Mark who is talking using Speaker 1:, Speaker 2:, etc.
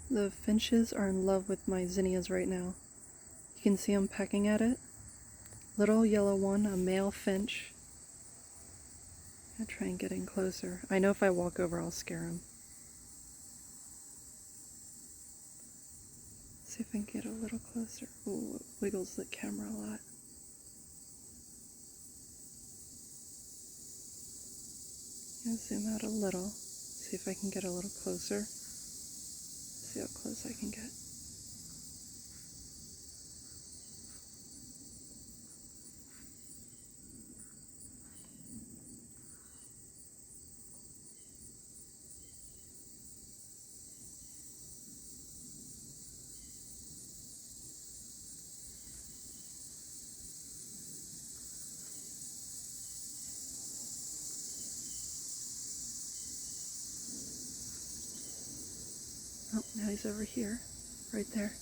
Speaker 1: The finches are in love with my zinnias right now. You can see them pecking at it. Little yellow one, a male finch. I'll try and get in closer. I know if I walk over I'll scare him. See if I can get a little closer. Ooh, it wiggles the camera a lot. I'll zoom out a little. See if I can get a little closer. See how close I can get. Oh, now he's over here, right there.